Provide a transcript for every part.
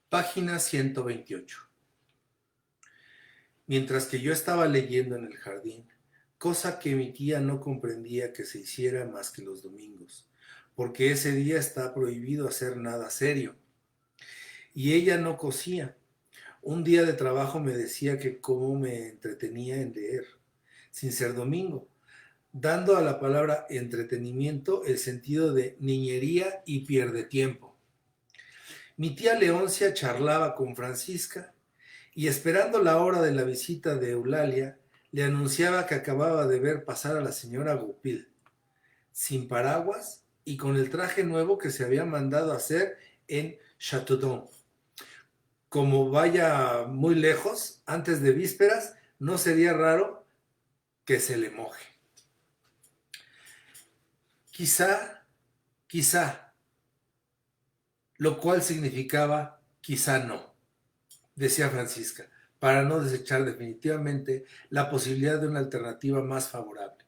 Página 128. Mientras que yo estaba leyendo en el jardín, cosa que mi tía no comprendía que se hiciera más que los domingos, porque ese día está prohibido hacer nada serio. Y ella no cosía. Un día de trabajo me decía que cómo me entretenía en leer, sin ser domingo, dando a la palabra entretenimiento el sentido de niñería y pierde tiempo. Mi tía Leoncia charlaba con Francisca y esperando la hora de la visita de Eulalia, le anunciaba que acababa de ver pasar a la señora Goupil, sin paraguas y con el traje nuevo que se había mandado hacer en Chateaudun. Como vaya muy lejos, antes de vísperas, no sería raro que se le moje. Quizá, quizá, lo cual significaba quizá no, decía Francisca, para no desechar definitivamente la posibilidad de una alternativa más favorable.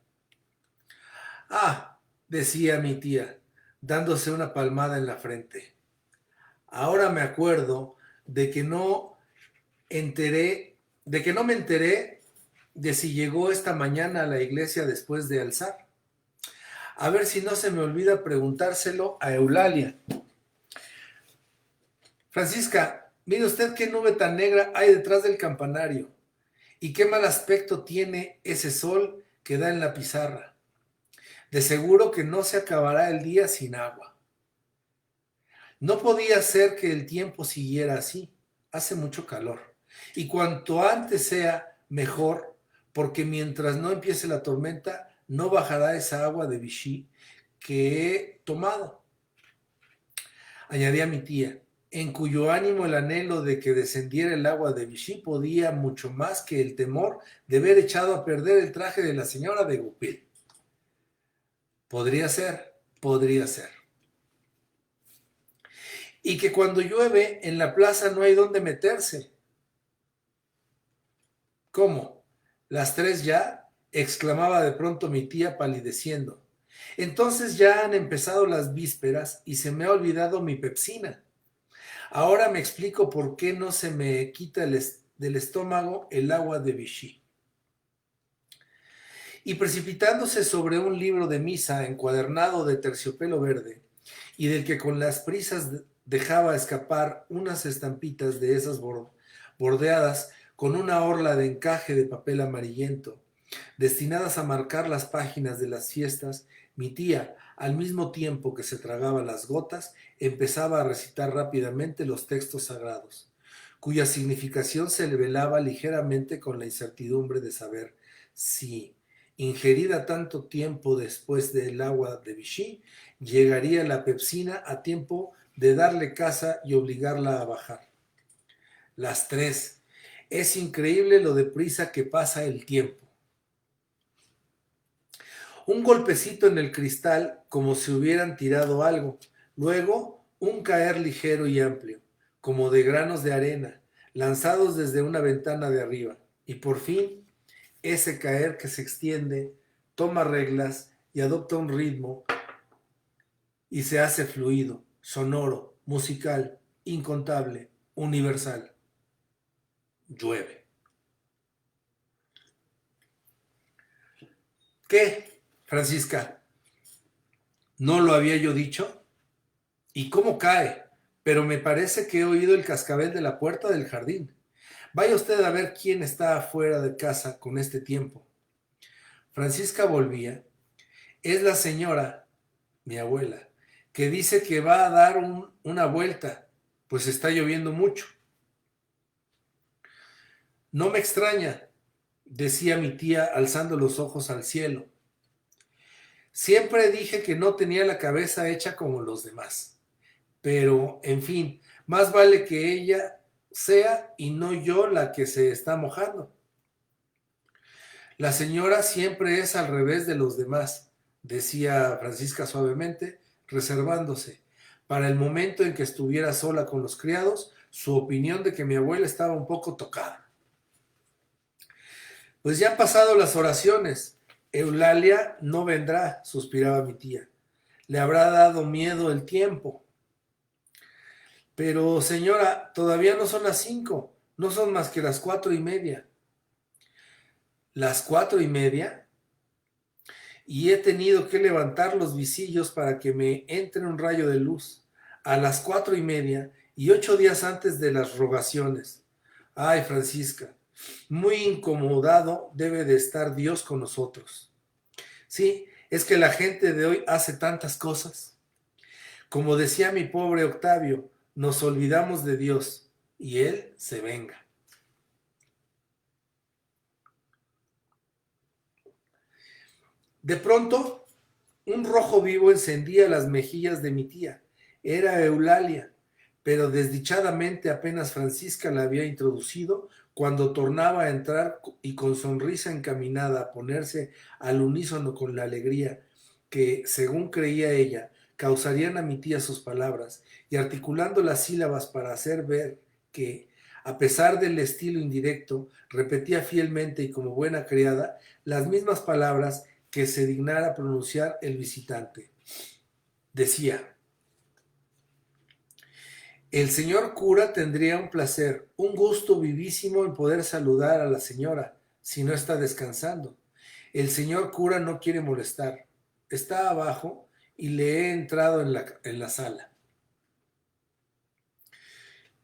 Ah, decía mi tía, dándose una palmada en la frente. Ahora me acuerdo de que no me enteré de si llegó esta mañana a la iglesia después de alzar. A ver si no se me olvida preguntárselo a Eulalia. Francisca, mire usted qué nube tan negra hay detrás del campanario y qué mal aspecto tiene ese sol que da en la pizarra. De seguro que no se acabará el día sin agua. No podía ser que el tiempo siguiera así. Hace mucho calor. Y cuanto antes sea, mejor, porque mientras no empiece la tormenta, no bajará esa agua de Vichy que he tomado. Añadía mi tía, en cuyo ánimo el anhelo de que descendiera el agua de Vichy podía mucho más que el temor de ver echado a perder el traje de la señora de Goupil. Podría ser, podría ser. Y que cuando llueve en la plaza no hay dónde meterse. ¿Cómo? ¿Las 3 ya? Exclamaba de pronto mi tía palideciendo. Entonces ya han empezado las vísperas y se me ha olvidado mi pepsina. Ahora me explico por qué no se me quita del estómago el agua de Vichy. Y precipitándose sobre un libro de misa encuadernado de terciopelo verde, y del que con las prisas dejaba escapar unas estampitas de esas bordeadas con una orla de encaje de papel amarillento, destinadas a marcar las páginas de las fiestas, mi tía, al mismo tiempo que se tragaba las gotas, empezaba a recitar rápidamente los textos sagrados, cuya significación se le velaba ligeramente con la incertidumbre de saber si, ingerida tanto tiempo después del agua de Vichy, llegaría la pepsina a tiempo de darle caza y obligarla a bajar. Las 3. Es increíble lo deprisa que pasa el tiempo. Un golpecito en el cristal como si hubieran tirado algo. Luego, un caer ligero y amplio, como de granos de arena, lanzados desde una ventana de arriba. Y por fin, ese caer que se extiende, toma reglas y adopta un ritmo y se hace fluido, sonoro, musical, incontable, universal. Llueve. ¿Qué, Francisca? ¿No lo había yo dicho? ¿Y cómo cae? Pero me parece que he oído el cascabel de la puerta del jardín. Vaya usted a ver quién está afuera de casa con este tiempo. Francisca volvía. Es la señora, mi abuela, que dice que va a dar una vuelta, pues está lloviendo mucho. No me extraña, decía mi tía alzando los ojos al cielo. Siempre dije que no tenía la cabeza hecha como los demás. Pero, en fin, más vale que ella sea y no yo la que se está mojando. La señora siempre es al revés de los demás, decía Francisca suavemente, reservándose, para el momento en que estuviera sola con los criados, su opinión de que mi abuela estaba un poco tocada. Pues ya han pasado las oraciones. Eulalia no vendrá, suspiraba mi tía. Le habrá dado miedo el tiempo. Pero señora, todavía no son las 5, no son más que las 4:30. ¿Las 4:30? Y he tenido que levantar los visillos para que me entre un rayo de luz. A las 4:30 y 8 días antes de las rogaciones. Ay, Francisca, muy incomodado debe de estar Dios con nosotros. Sí, es que la gente de hoy hace tantas cosas. Como decía mi pobre Octavio, nos olvidamos de Dios y Él se venga. De pronto, un rojo vivo encendía las mejillas de mi tía. Era Eulalia, pero desdichadamente apenas Francisca la había introducido cuando tornaba a entrar y con sonrisa encaminada a ponerse al unísono con la alegría que, según creía ella, causarían a mi tía sus palabras, y articulando las sílabas para hacer ver que, a pesar del estilo indirecto, repetía fielmente y como buena criada las mismas palabras que se dignara pronunciar el visitante. Decía: el señor cura tendría un placer, un gusto vivísimo en poder saludar a la señora, si no está descansando. El señor cura no quiere molestar. Está abajo y le he entrado en la sala.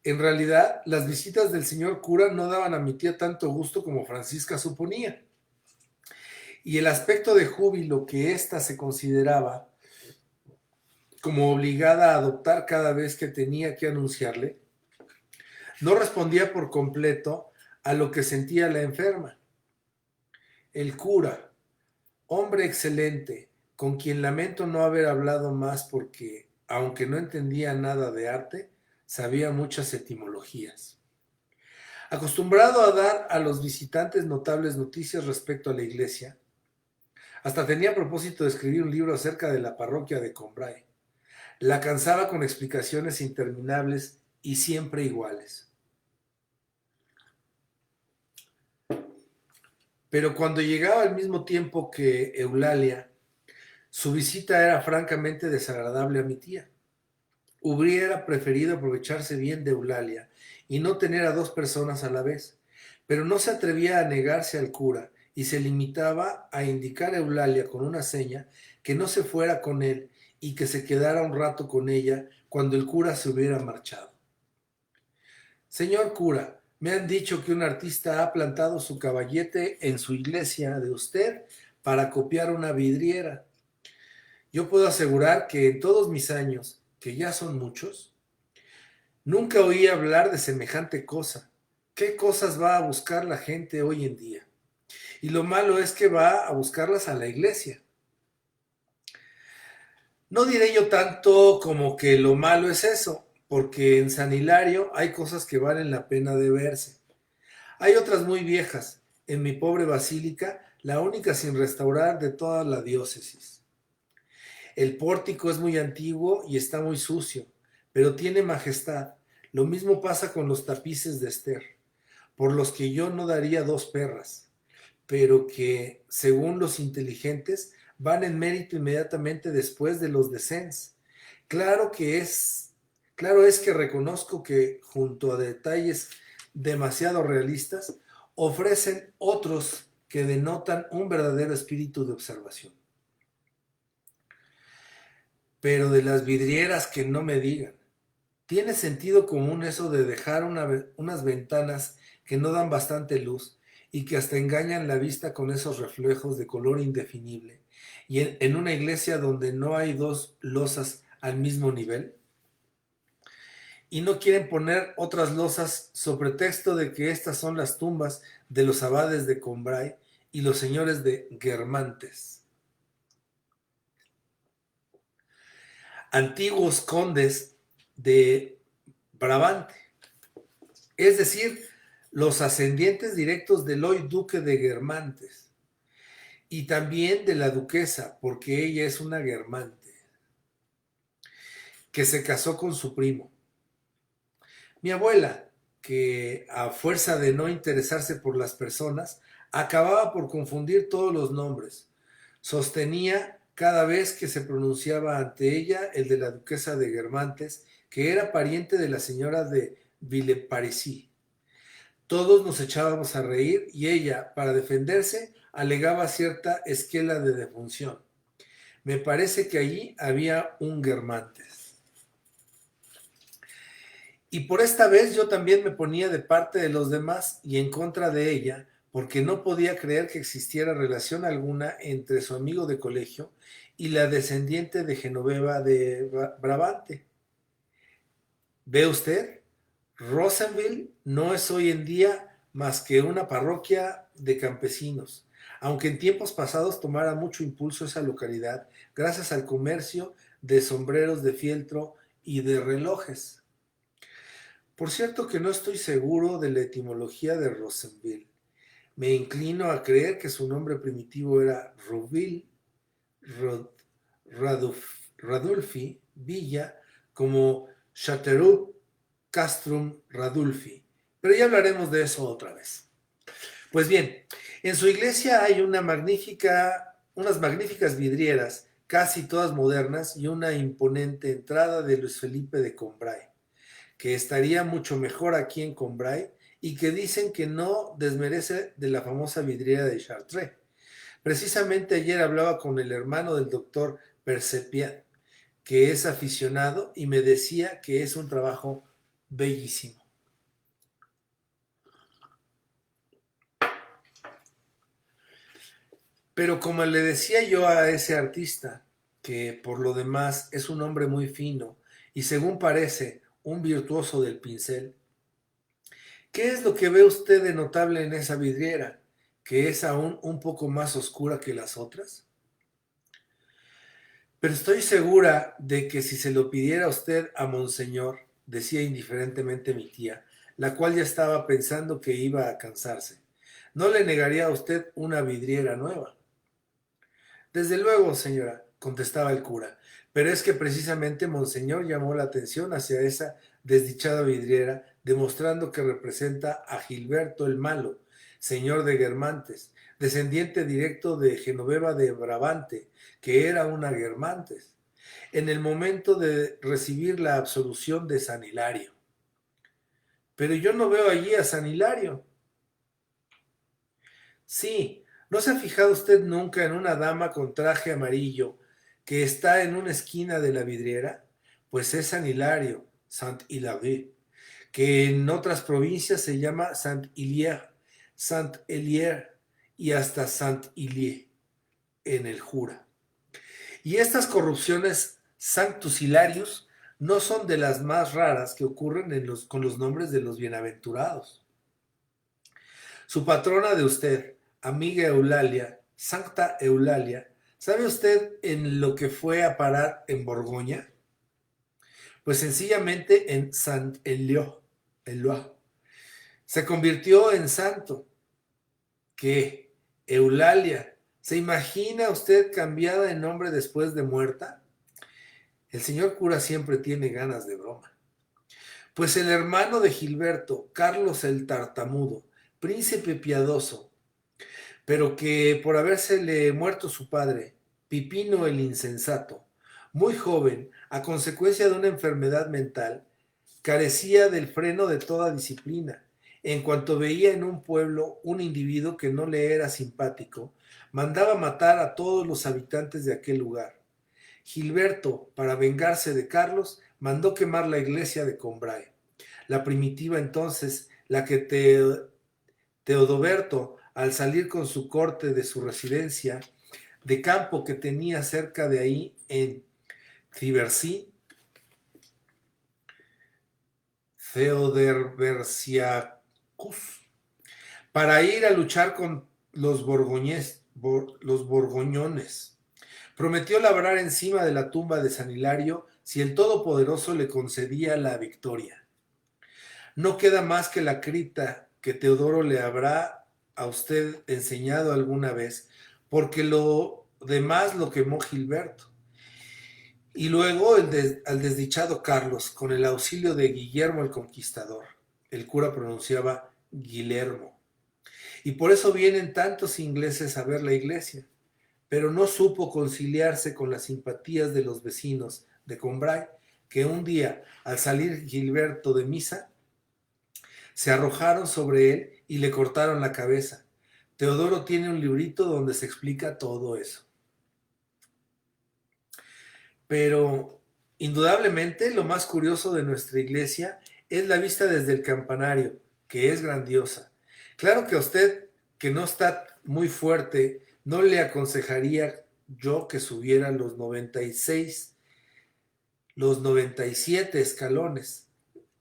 En realidad, las visitas del señor cura no daban a mi tía tanto gusto como Francisca suponía. Y el aspecto de júbilo que ésta se consideraba como obligada a adoptar cada vez que tenía que anunciarle, no respondía por completo a lo que sentía la enferma. El cura, hombre excelente, con quien lamento no haber hablado más porque, aunque no entendía nada de arte, sabía muchas etimologías. Acostumbrado a dar a los visitantes notables noticias respecto a la iglesia, hasta tenía propósito de escribir un libro acerca de la parroquia de Combray. La cansaba con explicaciones interminables y siempre iguales. Pero cuando llegaba al mismo tiempo que Eulalia, su visita era francamente desagradable a mi tía. Hubiera preferido aprovecharse bien de Eulalia y no tener a dos personas a la vez, pero no se atrevía a negarse al cura y se limitaba a indicar a Eulalia con una seña que no se fuera con él y que se quedara un rato con ella cuando el cura se hubiera marchado. Señor cura, me han dicho que un artista ha plantado su caballete en su iglesia de usted para copiar una vidriera. Yo puedo asegurar que en todos mis años, que ya son muchos, nunca oí hablar de semejante cosa. ¿Qué cosas va a buscar la gente hoy en día? Y lo malo es que va a buscarlas a la iglesia. No diré yo tanto como que lo malo es eso, porque en San Hilario hay cosas que valen la pena de verse. Hay otras muy viejas, en mi pobre basílica, la única sin restaurar de toda la diócesis. El pórtico es muy antiguo y está muy sucio, pero tiene majestad. Lo mismo pasa con los tapices de Ester, por los que yo no daría dos perras, pero que, según los inteligentes, van en mérito inmediatamente después de los de Sens. Claro es que reconozco que, junto a detalles demasiado realistas, ofrecen otros que denotan un verdadero espíritu de observación. Pero de las vidrieras que no me digan. Tiene sentido común eso de dejar unas ventanas que no dan bastante luz y que hasta engañan la vista con esos reflejos de color indefinible, y en una iglesia donde no hay dos losas al mismo nivel. Y no quieren poner otras losas sobre pretexto de que estas son las tumbas de los abades de Combray y los señores de Guermantes, antiguos condes de Brabante, es decir, los ascendientes directos del hoy duque de Guermantes, y también de la duquesa, porque ella es una Guermante, que se casó con su primo. Mi abuela, que a fuerza de no interesarse por las personas, acababa por confundir todos los nombres. Sostenía cada vez que se pronunciaba ante ella el de la duquesa de Guermantes, que era pariente de la señora de Villeparisis. Todos nos echábamos a reír y ella, para defenderse, alegaba cierta esquela de defunción. Me parece que allí había un Guermantes. Y por esta vez yo también me ponía de parte de los demás y en contra de ella, porque no podía creer que existiera relación alguna entre su amigo de colegio y la descendiente de Genoveva de Brabante. ¿Ve usted? Rosenville no es hoy en día más que una parroquia de campesinos, aunque en tiempos pasados tomara mucho impulso esa localidad gracias al comercio de sombreros de fieltro y de relojes. Por cierto que no estoy seguro de la etimología de Rosenville. Me inclino a creer que su nombre primitivo era Rouville, Radulfi, Villa, como Chateauroux, Castrum Radulfi. Pero ya hablaremos de eso otra vez. Pues bien, en su iglesia hay unas magníficas vidrieras, casi todas modernas, y una imponente entrada de Luis Felipe de Combray, que estaría mucho mejor aquí en Combray y que dicen que no desmerece de la famosa vidriera de Chartres. Precisamente ayer hablaba con el hermano del doctor Persepian, que es aficionado, y me decía que es un trabajo bellísimo. Pero como le decía yo a ese artista, que por lo demás es un hombre muy fino y según parece un virtuoso del pincel, ¿qué es lo que ve usted de notable en esa vidriera, que es aún un poco más oscura que las otras? Pero estoy segura de que si se lo pidiera usted a Monseñor, decía indiferentemente mi tía, la cual ya estaba pensando que iba a cansarse, no le negaría a usted una vidriera nueva. Desde luego, señora, contestaba el cura, pero es que precisamente Monseñor llamó la atención hacia esa desdichada vidriera, demostrando que representa a Gilberto el Malo, señor de Guermantes, descendiente directo de Genoveva de Brabante, que era una Guermantes, en el momento de recibir la absolución de San Hilario. Pero yo no veo allí a San Hilario. Sí, ¿no se ha fijado usted nunca en una dama con traje amarillo que está en una esquina de la vidriera? Pues es San Hilario, Saint-Hilaire, que en otras provincias se llama Saint-Hilaire, Saint-Hélier y hasta Saint-Hilaire en el Jura. Y estas corrupciones Sanctus Hilarius no son de las más raras que ocurren con los nombres de los bienaventurados. Su patrona de usted, amiga Eulalia, Santa Eulalia, ¿sabe usted en lo que fue a parar en Borgoña? Pues sencillamente en Saint Eloi. Se convirtió en santo. ¿Qué? Eulalia. ¿Se imagina usted cambiada de nombre después de muerta? El señor cura siempre tiene ganas de broma. Pues el hermano de Gilberto, Carlos el Tartamudo, príncipe piadoso, pero que por habérsele muerto su padre, Pipino el Insensato, muy joven, a consecuencia de una enfermedad mental, carecía del freno de toda disciplina. En cuanto veía en un pueblo un individuo que no le era simpático, mandaba matar a todos los habitantes de aquel lugar. Gilberto, para vengarse de Carlos, mandó quemar la iglesia de Combray. La primitiva entonces, la que Teodoberto, al salir con su corte de su residencia de campo que tenía cerca de ahí en Cibersí, Theoderbersiacus, para ir a luchar con los borgoñones. Prometió labrar encima de la tumba de San Hilario si el Todopoderoso le concedía la victoria. No queda más que la cripta que Teodoro le habrá a usted enseñado alguna vez, porque lo demás lo quemó Gilberto. Y luego al desdichado Carlos, con el auxilio de Guillermo el Conquistador. El cura pronunciaba Guillermo. Y por eso vienen tantos ingleses a ver la iglesia, pero no supo conciliarse con las simpatías de los vecinos de Combray, que un día, al salir Gilberto de misa, se arrojaron sobre él y le cortaron la cabeza. Teodoro tiene un librito donde se explica todo eso. Pero indudablemente lo más curioso de nuestra iglesia es la vista desde el campanario, que es grandiosa. Claro que a usted, que no está muy fuerte, no le aconsejaría yo que subiera los 96, los 97 escalones,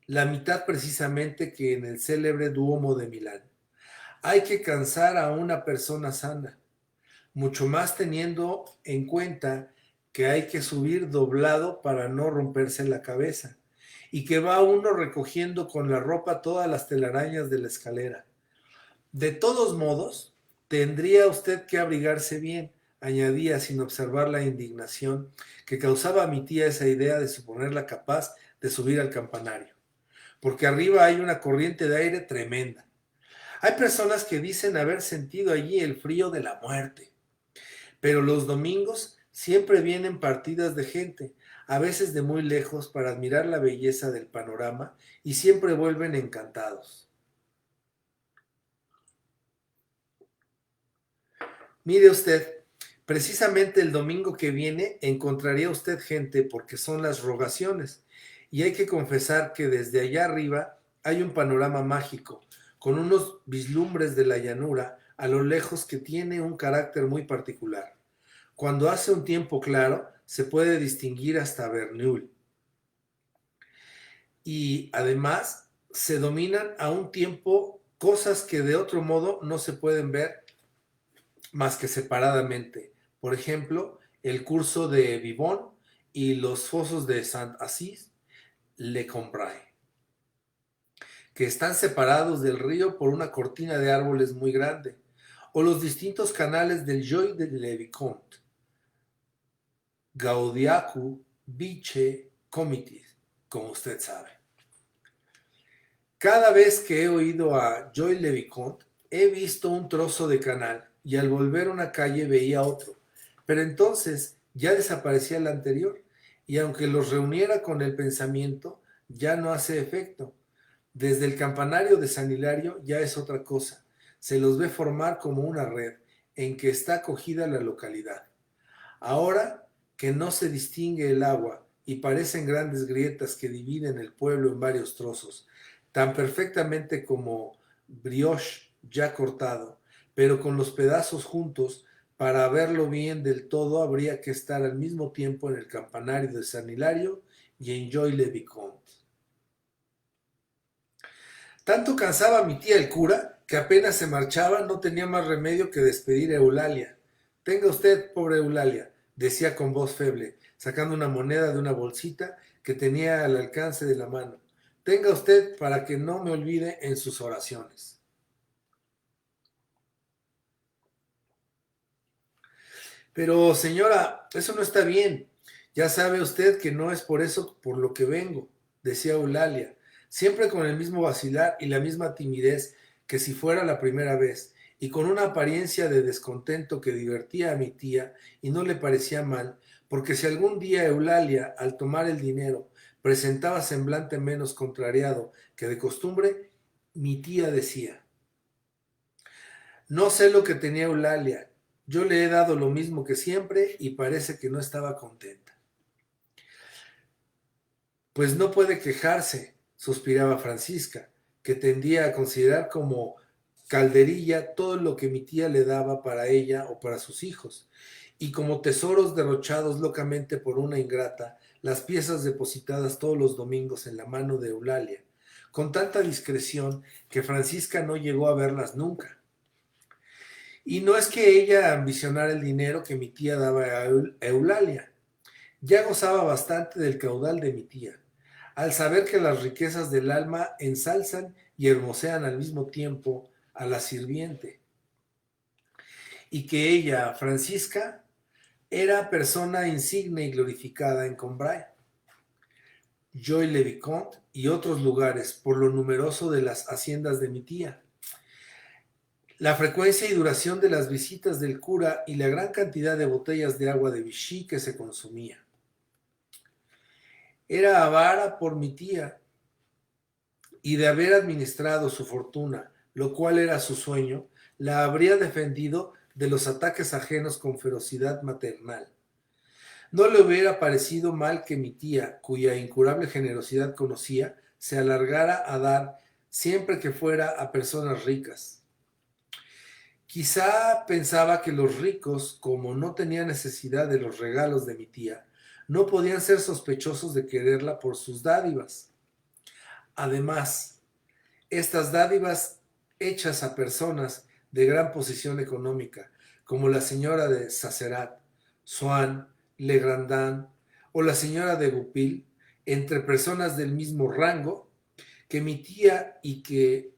la mitad precisamente que en el célebre Duomo de Milán. Hay que cansar a una persona sana, mucho más teniendo en cuenta que hay que subir doblado para no romperse la cabeza y que va uno recogiendo con la ropa todas las telarañas de la escalera. De todos modos, tendría usted que abrigarse bien, añadía sin observar la indignación que causaba a mi tía esa idea de suponerla capaz de subir al campanario, porque arriba hay una corriente de aire tremenda. Hay personas que dicen haber sentido allí el frío de la muerte, pero los domingos siempre vienen partidas de gente, a veces de muy lejos, para admirar la belleza del panorama y siempre vuelven encantados. Mire usted, precisamente el domingo que viene encontraría usted gente porque son las rogaciones y hay que confesar que desde allá arriba hay un panorama mágico, con unos vislumbres de la llanura a lo lejos que tiene un carácter muy particular. Cuando hace un tiempo claro, se puede distinguir hasta Verneuil. Y además se dominan a un tiempo cosas que de otro modo no se pueden ver más que separadamente. Por ejemplo, el curso de Vivonne y los fosos de Saint-Assis-le-Combray, que están separados del río por una cortina de árboles muy grande, o los distintos canales del Joy de Leviconte, Gaudiacu, Biche, Comitis, como usted sabe. Cada vez que he oído a Joy Leviconte, he visto un trozo de canal y al volver a una calle veía otro, pero entonces ya desaparecía el anterior y aunque los reuniera con el pensamiento, ya no hace efecto. Desde el campanario de San Hilario ya es otra cosa, se los ve formar como una red en que está acogida la localidad. Ahora que no se distingue el agua y parecen grandes grietas que dividen el pueblo en varios trozos, tan perfectamente como brioche ya cortado, pero con los pedazos juntos, para verlo bien del todo habría que estar al mismo tiempo en el campanario de San Hilario y en Joy-le-Vicomte. Tanto cansaba mi tía el cura, que apenas se marchaba no tenía más remedio que despedir a Eulalia. Tenga usted, pobre Eulalia, decía con voz feble, sacando una moneda de una bolsita que tenía al alcance de la mano. Tenga usted para que no me olvide en sus oraciones. Pero, señora, eso no está bien. Ya sabe usted que no es por eso por lo que vengo, decía Eulalia, siempre con el mismo vacilar y la misma timidez que si fuera la primera vez, y con una apariencia de descontento que divertía a mi tía y no le parecía mal, porque si algún día Eulalia, al tomar el dinero, presentaba semblante menos contrariado que de costumbre, mi tía decía: no sé lo que tenía Eulalia, yo le he dado lo mismo que siempre y parece que no estaba contenta. Pues no puede quejarse, suspiraba Francisca, que tendía a considerar como calderilla todo lo que mi tía le daba para ella o para sus hijos, y como tesoros derrochados locamente por una ingrata, las piezas depositadas todos los domingos en la mano de Eulalia, con tanta discreción que Francisca no llegó a verlas nunca. Y no es que ella ambicionara el dinero que mi tía daba a Eulalia, ya gozaba bastante del caudal de mi tía, al saber que las riquezas del alma ensalzan y hermosean al mismo tiempo a la sirviente, y que ella, Francisca, era persona insigne y glorificada en Combray, Joy-le-Vicomte y otros lugares por lo numeroso de las haciendas de mi tía, la frecuencia y duración de las visitas del cura y la gran cantidad de botellas de agua de Vichy que se consumía. Era avara por mi tía y de haber administrado su fortuna, lo cual era su sueño, la habría defendido de los ataques ajenos con ferocidad maternal. No le hubiera parecido mal que mi tía, cuya incurable generosidad conocía, se alargara a dar siempre que fuera a personas ricas. Quizá pensaba que los ricos, como no tenían necesidad de los regalos de mi tía, no podían ser sospechosos de quererla por sus dádivas. Además, estas dádivas hechas a personas de gran posición económica, como la señora de Sacerat, Swann, Legrandin o la señora de Goupil, entre personas del mismo rango que mi tía y que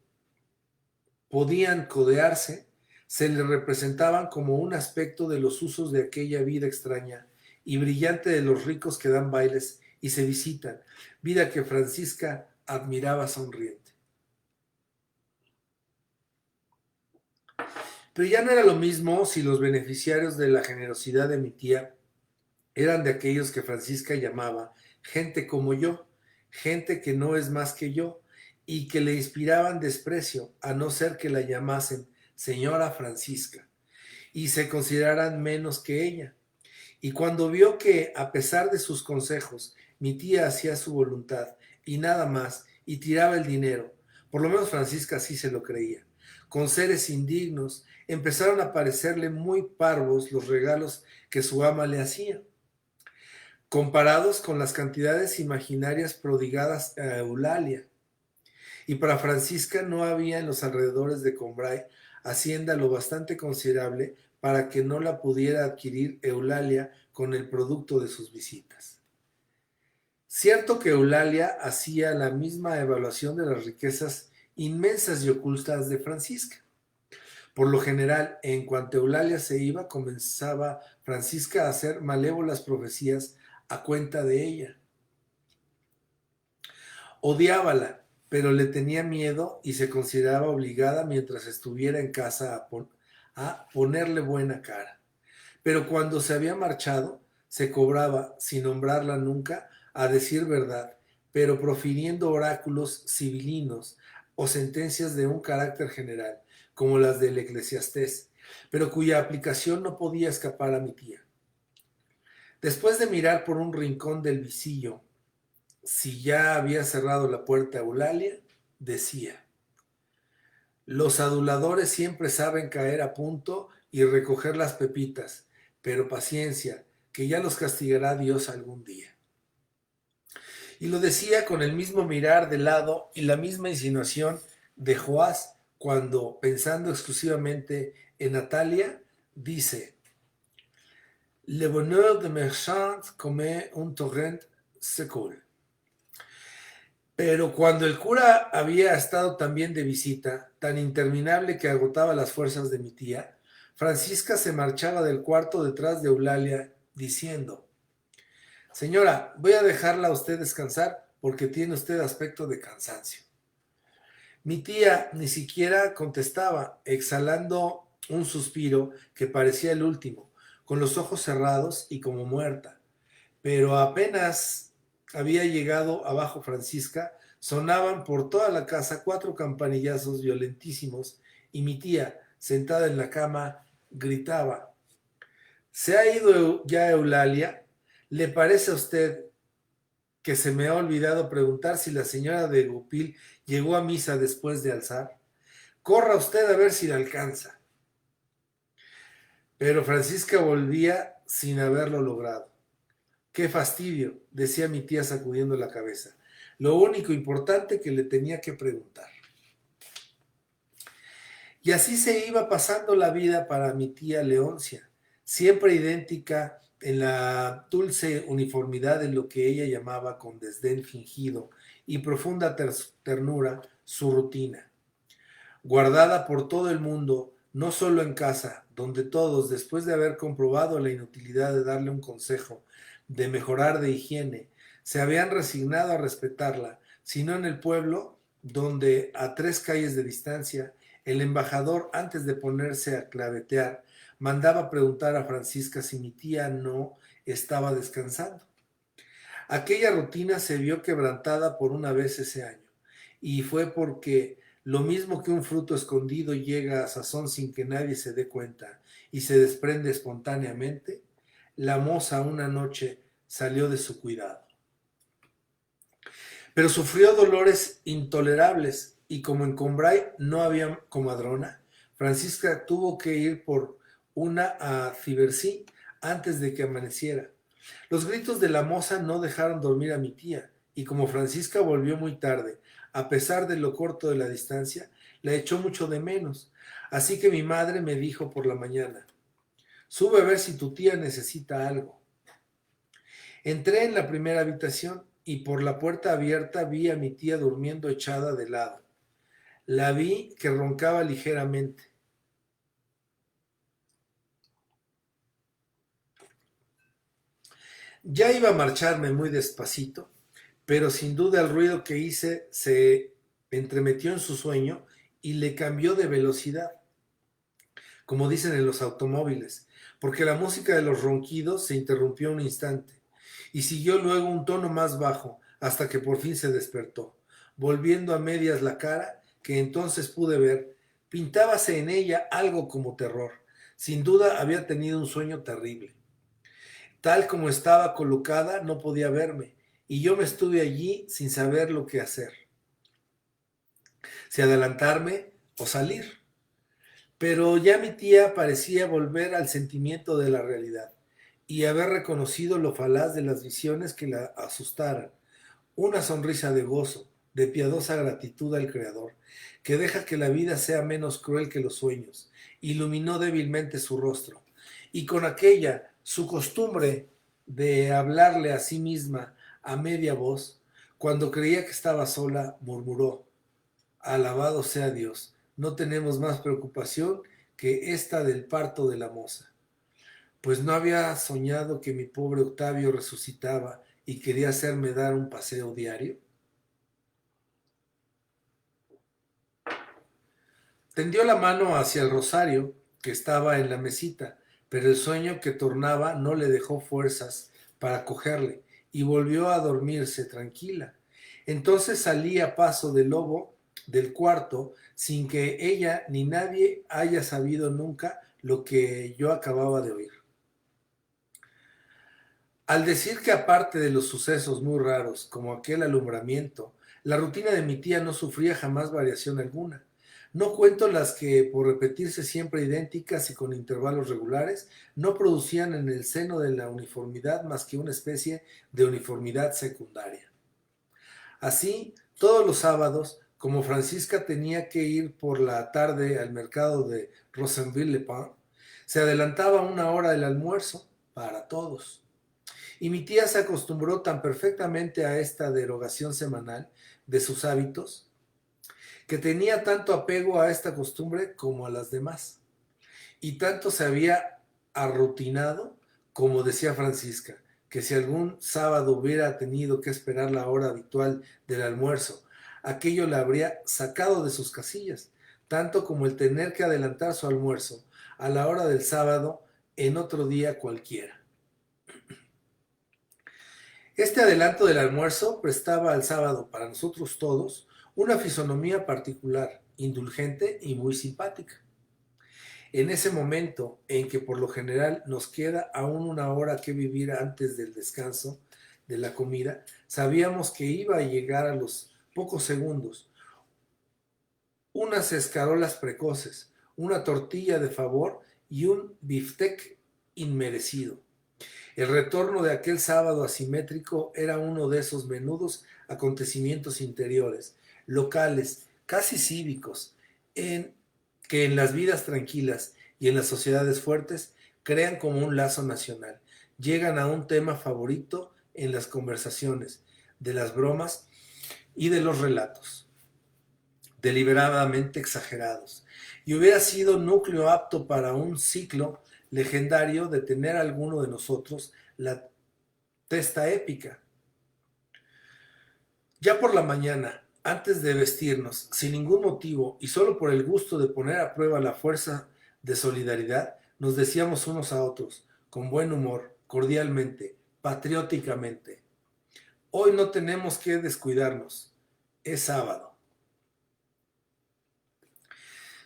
podían codearse, se le representaban como un aspecto de los usos de aquella vida extraña y brillante de los ricos que dan bailes y se visitan, vida que Francisca admiraba sonriente. Pero ya no era lo mismo si los beneficiarios de la generosidad de mi tía eran de aquellos que Francisca llamaba gente como yo, gente que no es más que yo, y que le inspiraban desprecio, a no ser que la llamasen señora Francisca, y se consideraran menos que ella. Y cuando vio que, a pesar de sus consejos, mi tía hacía su voluntad y nada más, y tiraba el dinero, por lo menos Francisca sí se lo creía, con seres indignos, empezaron a parecerle muy parvos los regalos que su ama le hacía, comparados con las cantidades imaginarias prodigadas a Eulalia. Y para Francisca no había en los alrededores de Combray hacienda lo bastante considerable para que no la pudiera adquirir Eulalia con el producto de sus visitas. Cierto que Eulalia hacía la misma evaluación de las riquezas inmensas y ocultas de Francisca. Por lo general, en cuanto Eulalia se iba, comenzaba Francisca a hacer malévolas profecías a cuenta de ella. Odiábala, pero le tenía miedo y se consideraba obligada mientras estuviera en casa a ponerle buena cara. Pero cuando se había marchado, se cobraba, sin nombrarla nunca, a decir verdad, pero profiriendo oráculos sibilinos o sentencias de un carácter general, como las del eclesiastés, pero cuya aplicación no podía escapar a mi tía. Después de mirar por un rincón del visillo si ya había cerrado la puerta a Eulalia, decía: los aduladores siempre saben caer a punto y recoger las pepitas, pero paciencia, que ya los castigará Dios algún día. Y lo decía con el mismo mirar de lado y la misma insinuación de Joás cuando, pensando exclusivamente en Natalia, dice: Le bonheur de merchant comme un torrent s'écoule. Pero cuando el cura había estado también de visita, tan interminable que agotaba las fuerzas de mi tía, Francisca se marchaba del cuarto detrás de Eulalia, diciendo: Señora, voy a dejarla a usted descansar porque tiene usted aspecto de cansancio. Mi tía ni siquiera contestaba, exhalando un suspiro que parecía el último, con los ojos cerrados y como muerta. Pero apenas había llegado abajo Francisca, sonaban por toda la casa 4 campanillazos violentísimos y mi tía, sentada en la cama, gritaba: ¿Se ha ido ya Eulalia? ¿Le parece a usted que se me ha olvidado preguntar si la señora de Goupil llegó a misa después de alzar? Corra usted a ver si la alcanza. Pero Francisca volvía sin haberlo logrado. Qué fastidio, decía mi tía sacudiendo la cabeza. Lo único importante que le tenía que preguntar. Y así se iba pasando la vida para mi tía Leoncia, siempre idéntica en la dulce uniformidad de lo que ella llamaba con desdén fingido y profunda ternura su rutina, guardada por todo el mundo, no solo en casa, donde todos, después de haber comprobado la inutilidad de darle un consejo de mejorar de higiene, se habían resignado a respetarla, sino en el pueblo, donde a 3 calles de distancia, el embajador, antes de ponerse a clavetear, mandaba preguntar a Francisca si mi tía no estaba descansando. Aquella rutina se vio quebrantada por una vez ese año, y fue porque lo mismo que un fruto escondido llega a sazón sin que nadie se dé cuenta y se desprende espontáneamente, la moza una noche salió de su cuidado. Pero sufrió dolores intolerables y como en Combray no había comadrona, Francisca tuvo que ir por una a Cibersí antes de que amaneciera. Los gritos de la moza no dejaron dormir a mi tía, y como Francisca volvió muy tarde, a pesar de lo corto de la distancia, la echó mucho de menos. Así que mi madre me dijo por la mañana, sube a ver si tu tía necesita algo. Entré en la primera habitación y por la puerta abierta vi a mi tía durmiendo echada de lado. La vi que roncaba ligeramente. Ya iba a marcharme muy despacito, pero sin duda el ruido que hice se entremetió en su sueño y le cambió de velocidad, como dicen en los automóviles, porque la música de los ronquidos se interrumpió un instante y siguió luego un tono más bajo hasta que por fin se despertó, volviendo a medias la cara que entonces pude ver, pintábase en ella algo como terror. Sin duda había tenido un sueño terrible. Tal como estaba colocada, no podía verme, y yo me estuve allí sin saber lo que hacer, si adelantarme o salir. Pero ya mi tía parecía volver al sentimiento de la realidad y haber reconocido lo falaz de las visiones que la asustaran. Una sonrisa de gozo, de piadosa gratitud al Creador, que deja que la vida sea menos cruel que los sueños, iluminó débilmente su rostro, y con aquella su costumbre de hablarle a sí misma a media voz, cuando creía que estaba sola, murmuró, alabado sea Dios, no tenemos más preocupación que esta del parto de la moza. Pues no había soñado que mi pobre Octavio resucitaba y quería hacerme dar un paseo diario. Tendió la mano hacia el rosario que estaba en la mesita, pero el sueño que tornaba no le dejó fuerzas para cogerle y volvió a dormirse tranquila. Entonces salí a paso de lobo del cuarto sin que ella ni nadie haya sabido nunca lo que yo acababa de oír. Al decir que aparte de los sucesos muy raros, como aquel alumbramiento, la rutina de mi tía no sufría jamás variación alguna. No cuento las que, por repetirse siempre idénticas y con intervalos regulares, no producían en el seno de la uniformidad más que una especie de uniformidad secundaria. Así, todos los sábados, como Francisca tenía que ir por la tarde al mercado de Rosenville-le-Pin, se adelantaba una hora el almuerzo para todos. Y mi tía se acostumbró tan perfectamente a esta derogación semanal de sus hábitos, que tenía tanto apego a esta costumbre como a las demás. Y tanto se había arrutinado, como decía Francisca, que si algún sábado hubiera tenido que esperar la hora habitual del almuerzo, aquello la habría sacado de sus casillas, tanto como el tener que adelantar su almuerzo a la hora del sábado en otro día cualquiera. Este adelanto del almuerzo prestaba al sábado para nosotros todos una fisonomía particular, indulgente y muy simpática. En ese momento en que por lo general nos queda aún una hora que vivir antes del descanso de la comida, sabíamos que iba a llegar a los pocos segundos unas escarolas precoces, una tortilla de favor y un biftec inmerecido. El retorno de aquel sábado asimétrico era uno de esos menudos acontecimientos interiores, locales, casi cívicos, que en las vidas tranquilas y en las sociedades fuertes crean como un lazo nacional, llegan a un tema favorito en las conversaciones, de las bromas y de los relatos, deliberadamente exagerados, y hubiera sido núcleo apto para un ciclo legendario de tener alguno de nosotros la testa épica. Ya por la mañana, antes de vestirnos, sin ningún motivo y solo por el gusto de poner a prueba la fuerza de solidaridad, nos decíamos unos a otros, con buen humor, cordialmente, patrióticamente, Hoy no tenemos que descuidarnos. Es sábado.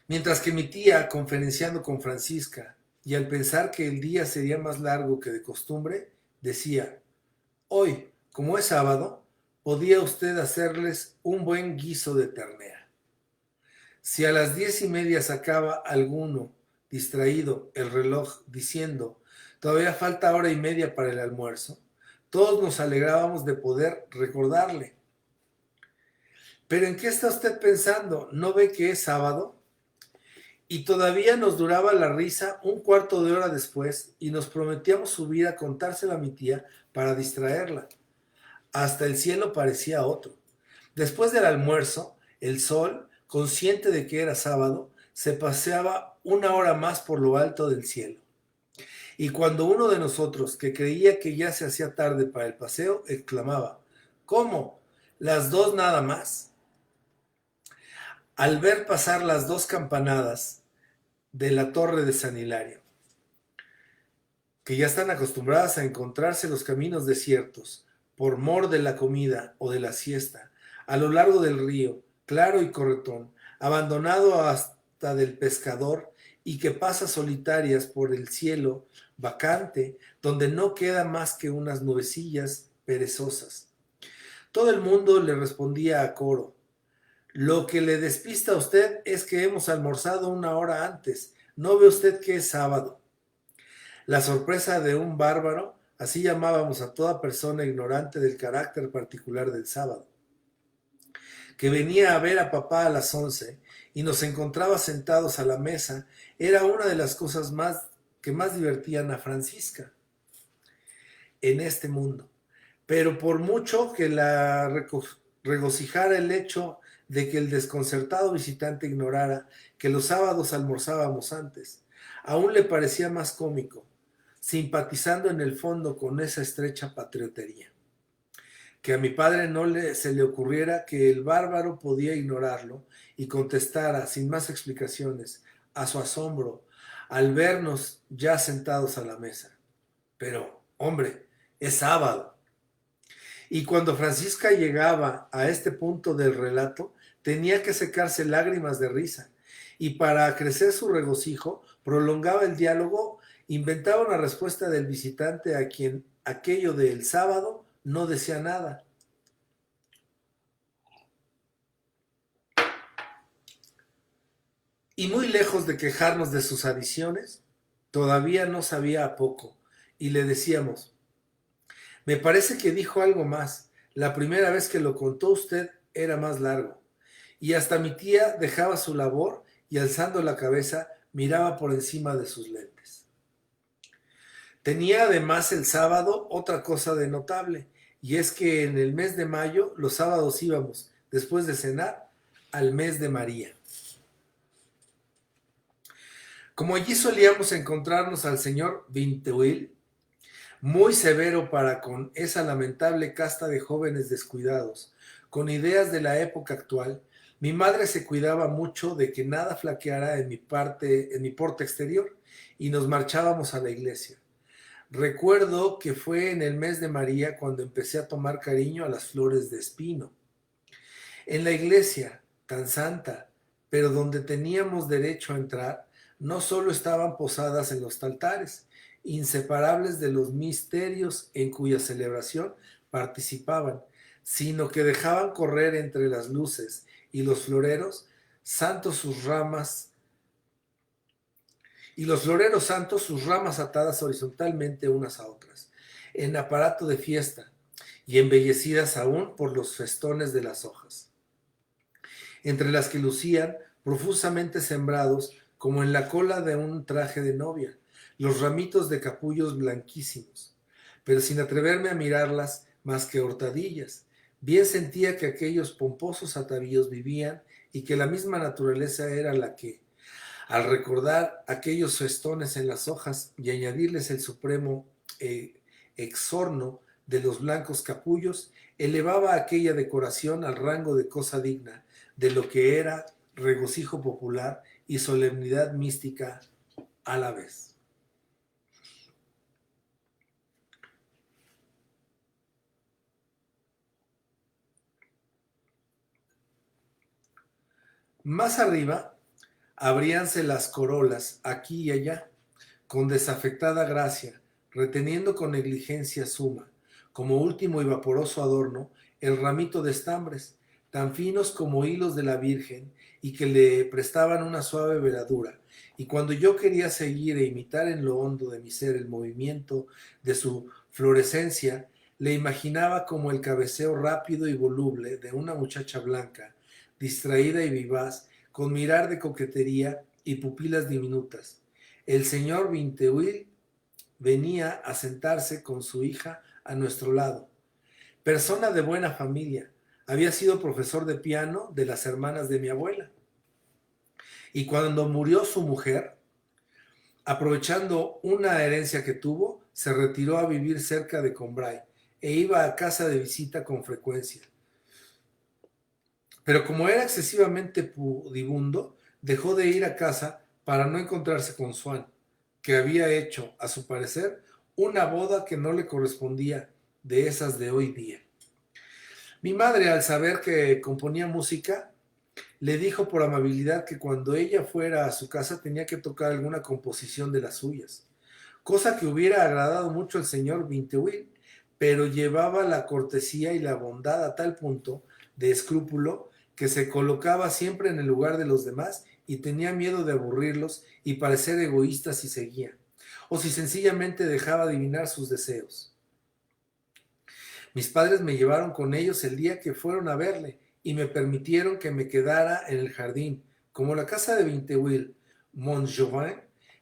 Mientras que mi tía, conferenciando con Francisca, y al pensar que el día sería más largo que de costumbre, decía: hoy, como es sábado, podía usted hacerles un buen guiso de ternera. Si a las 10:30 sacaba alguno, distraído, el reloj diciendo: todavía falta hora y media para el almuerzo, todos nos alegrábamos de poder recordarle. ¿Pero en qué está usted pensando? ¿No ve que es sábado? Y todavía nos duraba la risa un cuarto de hora después y nos prometíamos subir a contárselo a mi tía para distraerla. Hasta el cielo parecía otro. Después del almuerzo, el sol, consciente de que era sábado, se paseaba una hora más por lo alto del cielo. Y cuando uno de nosotros, que creía que ya se hacía tarde para el paseo, exclamaba: ¿cómo? ¿Las 2 nada más? Al ver pasar las 2 campanadas de la torre de San Hilario, que ya están acostumbradas a encontrarse los caminos desiertos, por mor de la comida o de la siesta, a lo largo del río, claro y corretón, abandonado hasta del pescador, y que pasa solitarias por el cielo vacante, donde no queda más que unas nubecillas perezosas. Todo el mundo le respondía a coro: lo que le despista a usted es que hemos almorzado una hora antes. ¿No ve usted que es sábado? La sorpresa de un bárbaro, así llamábamos a toda persona ignorante del carácter particular del sábado, que venía a ver a papá a las 11 y nos encontraba sentados a la mesa, era una de las cosas que más divertían a Francisca en este mundo. Pero por mucho que la regocijara el hecho de que el desconcertado visitante ignorara que los sábados almorzábamos antes, aún le parecía más cómico, simpatizando en el fondo con esa estrecha patriotería. Que a mi padre se le ocurriera que el bárbaro podía ignorarlo y contestara sin más explicaciones a su asombro al vernos ya sentados a la mesa: pero, hombre, es sábado. Y cuando Francisca llegaba a este punto del relato, tenía que secarse lágrimas de risa, y para acrecer su regocijo, prolongaba el diálogo, inventaba una respuesta del visitante a quien aquello del sábado no decía nada. Y muy lejos de quejarnos de sus adiciones, todavía no sabía a poco, y le decíamos: me parece que dijo algo más. La primera vez que lo contó usted era más largo. Y hasta mi tía dejaba su labor y, alzando la cabeza, miraba por encima de sus lentes. Tenía además el sábado otra cosa de notable, y es que en el mes de mayo los sábados íbamos, después de cenar, al mes de María. Como allí solíamos encontrarnos al señor Vinteuil, muy severo para con esa lamentable casta de jóvenes descuidados, con ideas de la época actual, mi madre se cuidaba mucho de que nada flaqueara en mi porte exterior, y nos marchábamos a la iglesia. Recuerdo que fue en el mes de María cuando empecé a tomar cariño a las flores de espino. En la iglesia, tan santa, pero donde teníamos derecho a entrar, no solo estaban posadas en los altares, inseparables de los misterios en cuya celebración participaban, sino que dejaban correr entre las luces y los floreros santos sus ramas, y los floreros santos sus ramas atadas horizontalmente unas a otras, en aparato de fiesta, y embellecidas aún por los festones de las hojas, entre las que lucían, profusamente sembrados, como en la cola de un traje de novia, los ramitos de capullos blanquísimos, pero sin atreverme a mirarlas más que hortadillas. Bien sentía que aquellos pomposos atavíos vivían y que la misma naturaleza era la que, al recordar aquellos festones en las hojas y añadirles el supremo exorno de los blancos capullos, elevaba aquella decoración al rango de cosa digna de lo que era regocijo popular y solemnidad mística a la vez. Más arriba abríanse las corolas aquí y allá, con desafectada gracia, reteniendo con negligencia suma, como último y vaporoso adorno, el ramito de estambres, tan finos como hilos de la Virgen, y que le prestaban una suave veladura. Y cuando yo quería seguir e imitar en lo hondo de mi ser el movimiento de su florescencia, le imaginaba como el cabeceo rápido y voluble de una muchacha blanca, distraída y vivaz, con mirar de coquetería y pupilas diminutas. El señor Vinteuil venía a sentarse con su hija a nuestro lado. Persona de buena familia, había sido profesor de piano de las hermanas de mi abuela. Y cuando murió su mujer, aprovechando una herencia que tuvo, se retiró a vivir cerca de Combray e iba a casa de visita con frecuencia. Pero como era excesivamente pudibundo, dejó de ir a casa para no encontrarse con Swann, que había hecho, a su parecer, una boda que no le correspondía, de esas de hoy día. Mi madre, al saber que componía música, le dijo por amabilidad que cuando ella fuera a su casa tenía que tocar alguna composición de las suyas, cosa que hubiera agradado mucho al señor Vinteuil, pero llevaba la cortesía y la bondad a tal punto de escrúpulo que se colocaba siempre en el lugar de los demás y tenía miedo de aburrirlos y parecer egoísta si seguía, o si sencillamente dejaba adivinar sus deseos. Mis padres me llevaron con ellos el día que fueron a verle y me permitieron que me quedara en el jardín. Como la casa de Vinteuil Montjorin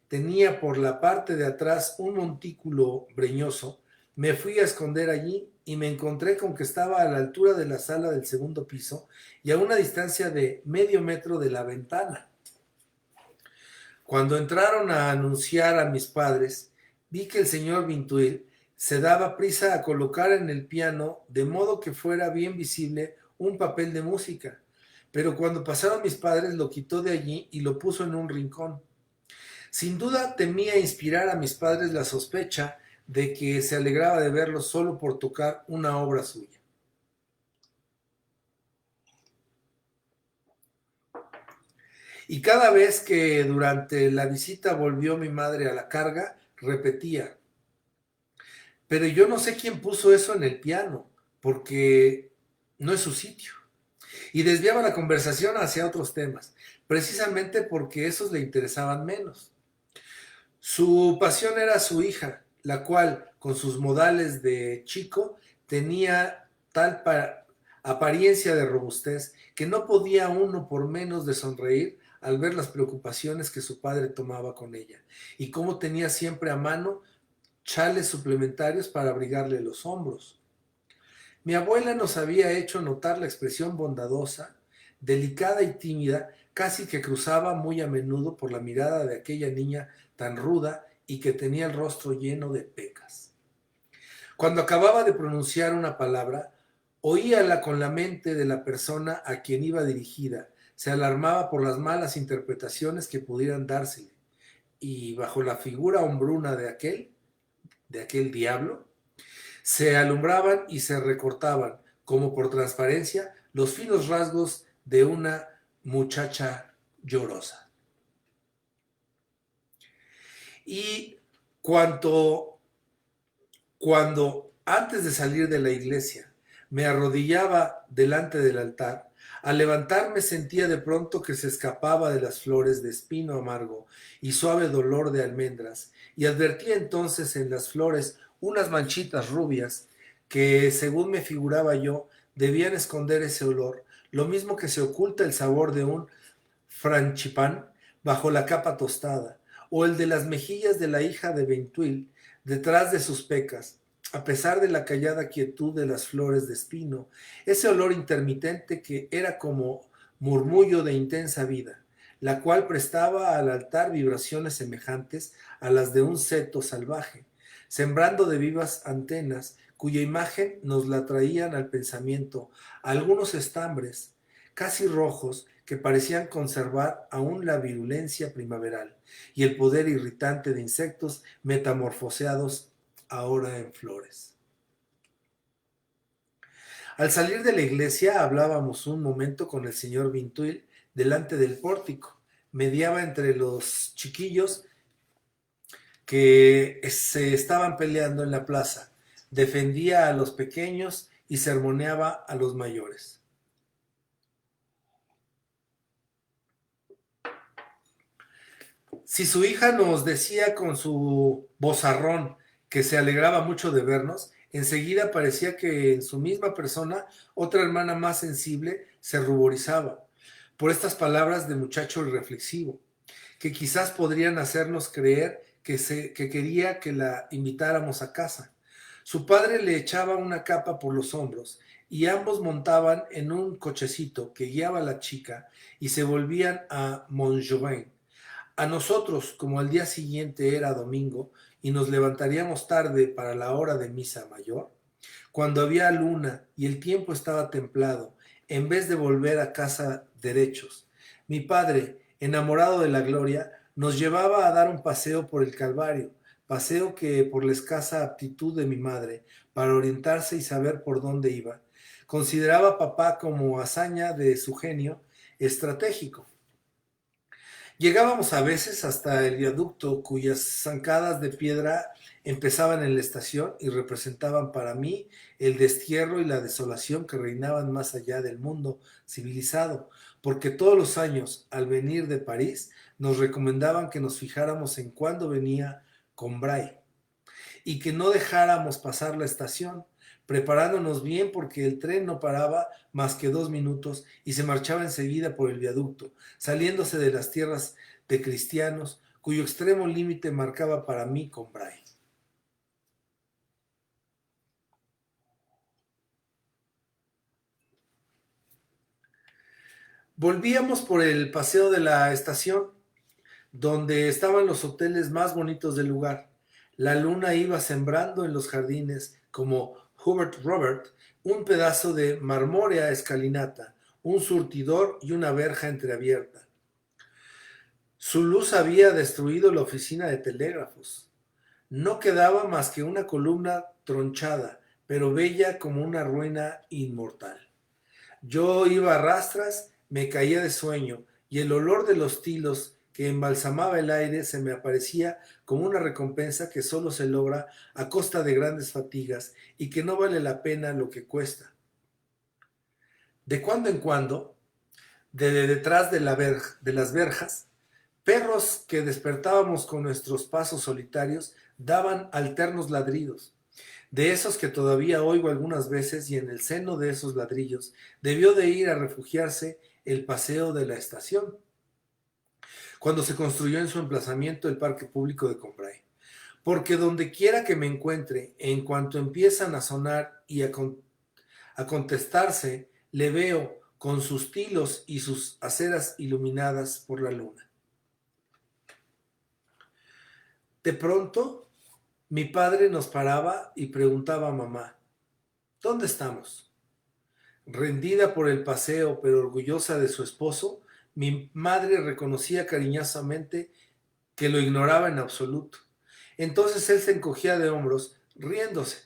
tenía por la parte de atrás un montículo breñoso, me fui a esconder allí y me encontré con que estaba a la altura de la sala del segundo piso y a una distancia de medio metro de la ventana. Cuando entraron a anunciar a mis padres, vi que el señor Vinteuil se daba prisa a colocar en el piano de modo que fuera bien visible un papel de música, pero cuando pasaron mis padres lo quitó de allí y lo puso en un rincón. Sin duda temía inspirar a mis padres la sospecha de que se alegraba de verlos solo por tocar una obra suya. Y cada vez que durante la visita volvió mi madre a la carga, repetía: pero yo no sé quién puso eso en el piano, porque no es su sitio. Y desviaba la conversación hacia otros temas, precisamente porque esos le interesaban menos. Su pasión era su hija, la cual, con sus modales de chico, tenía tal apariencia de robustez que no podía uno por menos de sonreír al ver las preocupaciones que su padre tomaba con ella, y cómo tenía siempre a mano chales suplementarios para abrigarle los hombros. Mi abuela nos había hecho notar la expresión bondadosa, delicada y tímida, casi que cruzaba muy a menudo por la mirada de aquella niña tan ruda y que tenía el rostro lleno de pecas. Cuando acababa de pronunciar una palabra, oíala con la mente de la persona a quien iba dirigida, se alarmaba por las malas interpretaciones que pudieran dársele, y bajo la figura hombruna de aquel diablo, se alumbraban y se recortaban, como por transparencia, los finos rasgos de una muchacha llorosa. Y cuanto, cuando antes de salir de la iglesia me arrodillaba delante del altar, al levantarme sentía de pronto que se escapaba de las flores de espino amargo y suave dolor de almendras, y advertía entonces en las flores unas manchitas rubias que, según me figuraba yo, debían esconder ese olor, lo mismo que se oculta el sabor de un franchipán bajo la capa tostada, o el de las mejillas de la hija de Vinteuil detrás de sus pecas, a pesar de la callada quietud de las flores de espino, ese olor intermitente que era como murmullo de intensa vida, la cual prestaba al altar vibraciones semejantes a las de un seto salvaje, sembrando de vivas antenas cuya imagen nos la traían al pensamiento algunos estambres casi rojos que parecían conservar aún la virulencia primaveral y el poder irritante de insectos metamorfoseados ahora en flores. Al salir de la iglesia hablábamos un momento con el señor Vinteuil delante del pórtico. Mediaba entre los chiquillos que se estaban peleando en la plaza. Defendía a los pequeños y sermoneaba a los mayores. Si su hija nos decía con su vozarrón que se alegraba mucho de vernos, enseguida parecía que en su misma persona otra hermana más sensible se ruborizaba por estas palabras de muchacho irreflexivo, que quizás podrían hacernos creer que quería que la invitáramos a casa. Su padre le echaba una capa por los hombros y ambos montaban en un cochecito que guiaba a la chica y se volvían a Montjovain. A nosotros, como al día siguiente era domingo y nos levantaríamos tarde para la hora de misa mayor, cuando había luna y el tiempo estaba templado, en vez de volver a casa derechos, mi padre, enamorado de la gloria, nos llevaba a dar un paseo por el Calvario, paseo que, por la escasa aptitud de mi madre para orientarse y saber por dónde iba, consideraba papá como hazaña de su genio estratégico. Llegábamos a veces hasta el viaducto cuyas zancadas de piedra empezaban en la estación y representaban para mí el destierro y la desolación que reinaban más allá del mundo civilizado, porque todos los años, al venir de París, nos recomendaban que nos fijáramos en cuándo venía Combray y que no dejáramos pasar la estación, preparándonos bien porque el tren no paraba más que 2 minutos y se marchaba enseguida por el viaducto, saliéndose de las tierras de cristianos, cuyo extremo límite marcaba para mí Combray. Volvíamos por el paseo de la estación, donde estaban los hoteles más bonitos del lugar. La luna iba sembrando en los jardines, como Hubert Robert, un pedazo de marmórea escalinata, un surtidor y una verja entreabierta. Su luz había destruido la oficina de telégrafos. No quedaba más que una columna tronchada, pero bella como una ruina inmortal. Yo iba a rastras, me caía de sueño, y el olor de los tilos que embalsamaba el aire se me aparecía como una recompensa que solo se logra a costa de grandes fatigas y que no vale la pena lo que cuesta. De cuando en cuando, de detrás de las verjas, perros que despertábamos con nuestros pasos solitarios daban alternos ladridos, de esos que todavía oigo algunas veces, y en el seno de esos ladrillos debió de ir a refugiarse el paseo de la estación, cuando se construyó en su emplazamiento el parque público de Combray. Porque donde quiera que me encuentre, en cuanto empiezan a sonar y a contestarse, le veo con sus tilos y sus aceras iluminadas por la luna. De pronto, mi padre nos paraba y preguntaba a mamá, ¿dónde estamos? Rendida por el paseo, pero orgullosa de su esposo, mi madre reconocía cariñosamente que lo ignoraba en absoluto. Entonces él se encogía de hombros, riéndose,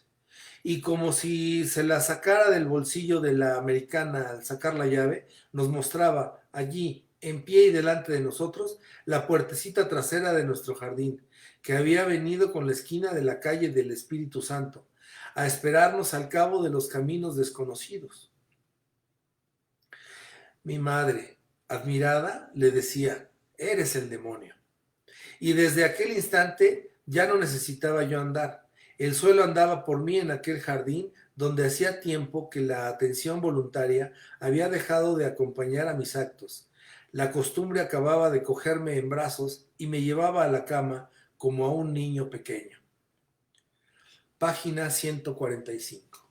y como si se la sacara del bolsillo de la americana al sacar la llave, nos mostraba allí, en pie y delante de nosotros, la puertecita trasera de nuestro jardín, que había venido con la esquina de la calle del Espíritu Santo, a esperarnos al cabo de los caminos desconocidos. Mi madre, admirada, le decía, eres el demonio. Y desde aquel instante ya no necesitaba yo andar. El suelo andaba por mí en aquel jardín donde hacía tiempo que la atención voluntaria había dejado de acompañar a mis actos. La costumbre acababa de cogerme en brazos y me llevaba a la cama como a un niño pequeño. Página 145.